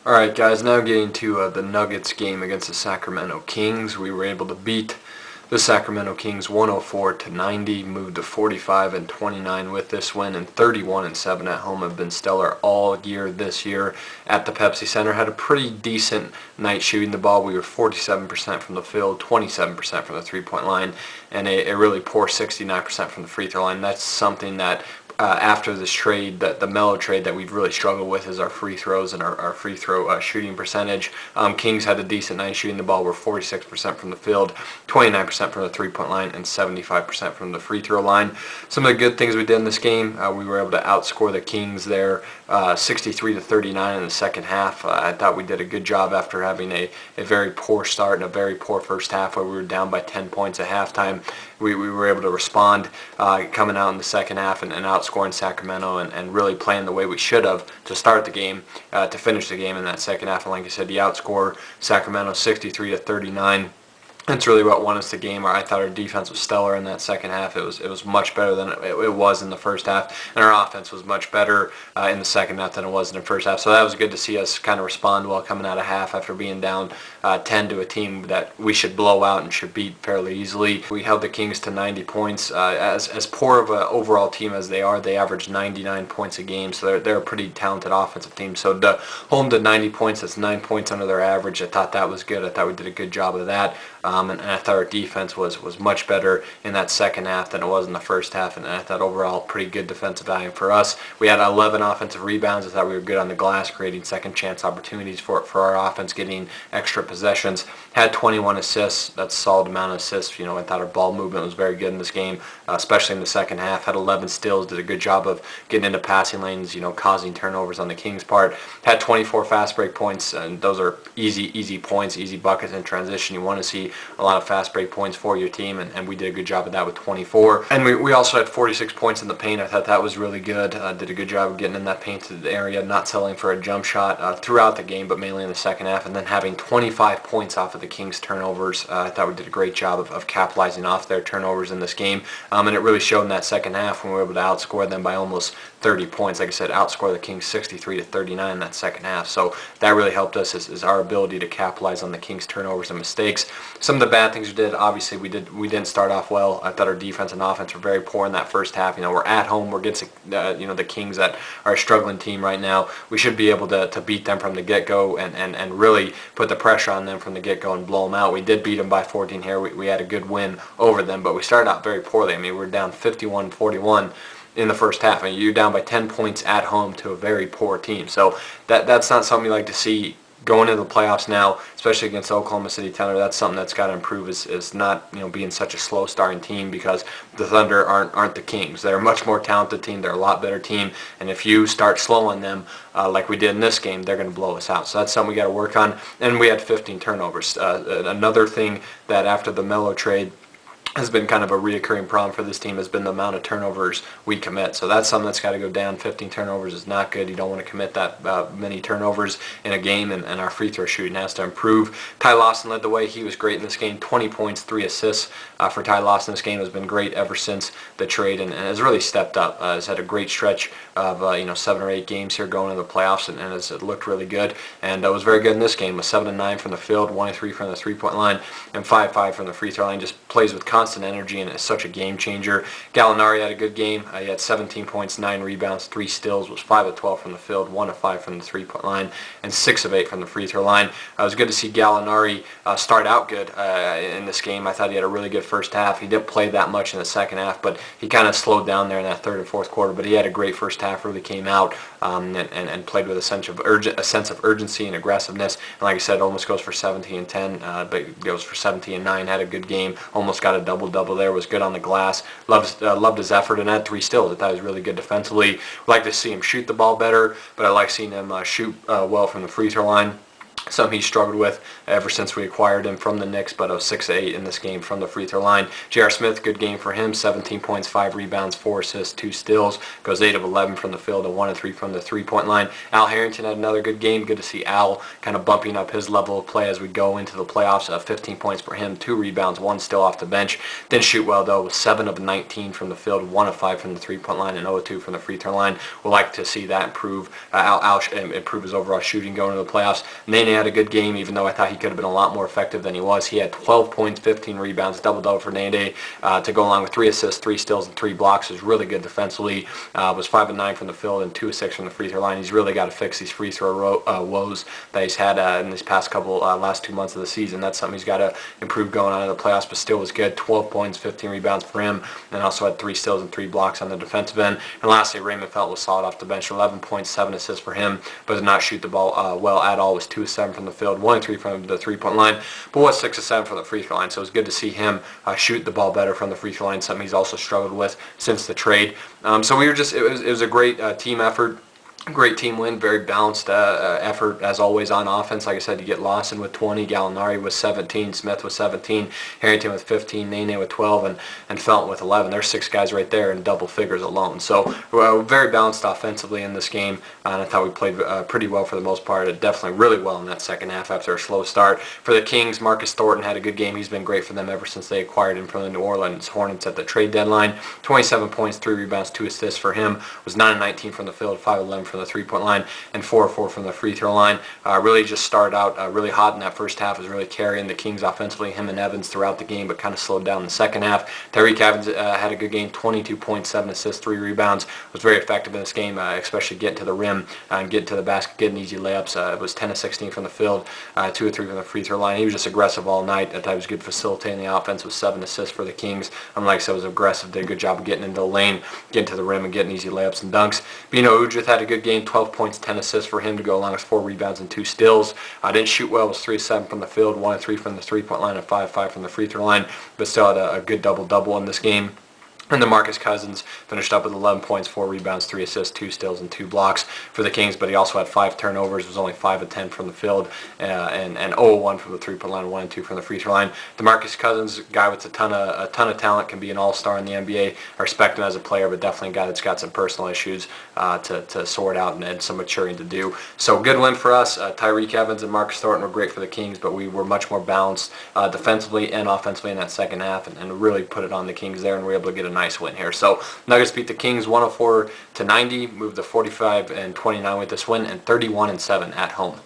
Alright guys, now getting to the Nuggets game against the Sacramento Kings. We were able to beat the Sacramento Kings 104-90, moved to 45-29 with this win, and 31-7 at home. Have been stellar all year this year at the Pepsi Center. Had a pretty decent night shooting the ball. We were 47% from the field, 27% from the three-point line, and a really poor 69% from the free throw line. That's something that after this trade, the Melo trade, that we've really struggled with is our free throws and our free throw shooting percentage. Kings had a decent night shooting the ball. We're 46% from the field, 29% from the three-point line, and 75% from the free throw line. Some of the good things we did in this game, we were able to outscore the Kings there 63-39 in the second half. I thought we did a good job after having a very poor start and a very poor first half where we were down by 10 points at halftime. We were able to respond coming out in the second half and outscoring Sacramento and really playing the way we should have to start the game, to finish the game in that second half. And like I said, you outscore Sacramento 63-39. That's really what won us the game. I thought our defense was stellar in that second half. It was much better than it was in the first half, and our offense was much better in the second half than it was in the first half. So that was good to see us kind of respond well coming out of half after being down 10 to a team that we should blow out and should beat fairly easily. We held the Kings to 90 points. As poor of an overall team as they are, they average 99 points a game, so they're a pretty talented offensive team. So to hold them to 90 points, that's 9 points under their average. I thought that was good. I thought we did a good job of that. And I thought our defense was much better in that second half than it was in the first half, and I thought overall pretty good defensive value for us. We had 11 offensive rebounds. I thought we were good on the glass, creating second chance opportunities for our offense, getting extra possessions. Had 21 assists. That's a solid amount of assists. I thought our ball movement was very good in this game, especially in the second half. Had 11 steals. Did a good job of getting into passing lanes, causing turnovers on the Kings' part. Had 24 fast break points, and those are easy points, easy buckets in transition. You want to see a lot of fast break points for your team, and we did a good job of that with 24. And we also had 46 points in the paint. I thought that was really good. Did a good job of getting in that painted area, not settling for a jump shot throughout the game, but mainly in the second half, and then having 25 points off of the Kings' turnovers. I thought we did a great job of capitalizing off their turnovers in this game, and it really showed in that second half when we were able to outscore them by almost 30 points. Like I said, outscore the Kings 63-39 in that second half. So that really helped us, is our ability to capitalize on the Kings' turnovers and mistakes. Some of the bad things we did, obviously we didn't start off well. I thought our defense and offense were very poor in that first half. We're at home. We're against the Kings, that are a struggling team right now. We should be able to beat them from the get-go and really put the pressure on them from the get-go and blow them out. We did beat them by 14 here. We had a good win over them, but we started out very poorly. We were down 51-41 in the first half. You're down by 10 points at home to a very poor team. So that's not something you like to see going into the playoffs now, especially against Oklahoma City Thunder. That's something that's got to improve, is not being such a slow starting team, because the Thunder aren't the Kings. They're a much more talented team. They're a lot better team, and if you start slow on them like we did in this game, they're going to blow us out. So that's something we got to work on. And we had 15 turnovers. Another thing that after the Melo trade has been kind of a reoccurring problem for this team has been the amount of turnovers we commit. So that's something that's got to go down. 15 turnovers is not good. You don't want to commit that many turnovers in a game, and our free throw shooting has to improve. Ty Lawson led the way. He was great in this game. 20 points, 3 assists for Ty Lawson. This game has been great ever since the trade, and has really stepped up. Has had a great stretch of 7 or 8 games here going into the playoffs, and has looked really good. And was very good in this game, with 7-9 from the field, 1-3 from the three-point line, and 5-5 from the free throw line. Just plays with constant energy and is such a game changer. Gallinari had a good game. He had 17 points, 9 rebounds, 3 steals, was 5 of 12 from the field, 1 of 5 from the three-point line, and 6 of 8 from the free throw line. It was good to see Gallinari start out good in this game. I thought he had a really good first half. He didn't play that much in the second half, but he kind of slowed down there in that third and fourth quarter. But he had a great first half, really came out and played with a sense of urgency and aggressiveness. And like I said, almost goes for 17-10, but goes for 17-9. Had a good game. Almost got a double there. Was good on the glass. Loved his effort, and had 3 steals. I thought he was really good defensively. Like to see him shoot the ball better, but I like seeing him shoot well from the free throw line. Something he struggled with ever since we acquired him from the Knicks, but 6-8 in this game from the free throw line. J.R. Smith, good game for him, 17 points, 5 rebounds, 4 assists, 2 steals, goes 8 of 11 from the field and 1 of 3 from the three-point line. Al Harrington had another good game. Good to see Al kind of bumping up his level of play as we go into the playoffs. 15 points for him, 2 rebounds, 1 still off the bench. Didn't shoot well though, with 7 of 19 from the field, 1 of 5 from the three-point line, and 0 of 2 from the free throw line. We'll like to see that improve. Al improve his overall shooting going into the playoffs. Nene had a good game, even though I thought he could have been a lot more effective than he was. He had 12 points, 15 rebounds, double-double for Nene to go along with 3 assists, 3 steals, and 3 blocks. Was really good defensively. Was 5 of 9 from the field and 2 of 6 from the free throw line. He's really got to fix these free throw woes that he's had in these past couple last 2 months of the season. That's something he's got to improve going on in the playoffs, but still was good. 12 points, 15 rebounds for him, and also had 3 steals and 3 blocks on the defensive end. And lastly, Raymond Felt was solid off the bench. 11 points, 7 assists for him, but did not shoot the ball well at all. Was 2 of 7 from the field, 1 of 3 from the three-point line, but was 6 of 7 from the free throw line. So it was good to see him shoot the ball better from the free throw line, something he's also struggled with since the trade. So we were just, it was a great team effort. Great team win, very balanced effort as always on offense. Like I said, you get Lawson with 20, Gallinari with 17, Smith with 17, Harrington with 15, Nene with 12, and Felton with 11. There's 6 guys right there in double figures alone. So very balanced offensively in this game, and I thought we played pretty well for the most part. Definitely really well in that second half after a slow start. For the Kings, Marcus Thornton had a good game. He's been great for them ever since they acquired him from the New Orleans Hornets at the trade deadline. 27 points, 3 rebounds, 2 assists for him. Was 9 of 19 from the field, 5 of 11 from the three-point line, and 4 of 4 from the free throw line. Really just started out really hot in that first half. Was really carrying the Kings offensively, him and Evans throughout the game, but kind of slowed down in the second half. Tyreke Evans had a good game, 22 points, 7 assists, 3 rebounds. Was very effective in this game, especially getting to the rim and getting to the basket, getting easy layups. It was 10 of 16 from the field, 2 of 3 from the free throw line. He was just aggressive all night. I thought he was good facilitating the offense with 7 assists for the Kings. Like I said, was aggressive, did a good job of getting into the lane, getting to the rim, and getting easy layups and dunks. Bino Udrith had a good game, 12 points, 10 assists for him to go along with 4 rebounds and 2 steals. Didn't shoot well, was 3 of 7 from the field, 1 of 3 from the three-point line, and 5 of 5 from the free throw line, but still had a good double-double in this game. And then Marcus Cousins finished up with 11 points, 4 rebounds, 3 assists, 2 steals, and 2 blocks for the Kings, but he also had 5 turnovers, was only 5 of 10 from the field, and 0 of 1 from the three-point line, 1 and 2 from the free throw line. DeMarcus Cousins, guy with a ton of talent, can be an all-star in the NBA. I respect him as a player, but definitely a guy that's got some personal issues to sort out and some maturing to do. So good win for us. Tyreke Evans and Marcus Thornton were great for the Kings, but we were much more balanced defensively and offensively in that second half, and really put it on the Kings there, and we were able to get a nice win here. So Nuggets beat the Kings 104-90, moved to 45-29 with this win, and 31-7 at home.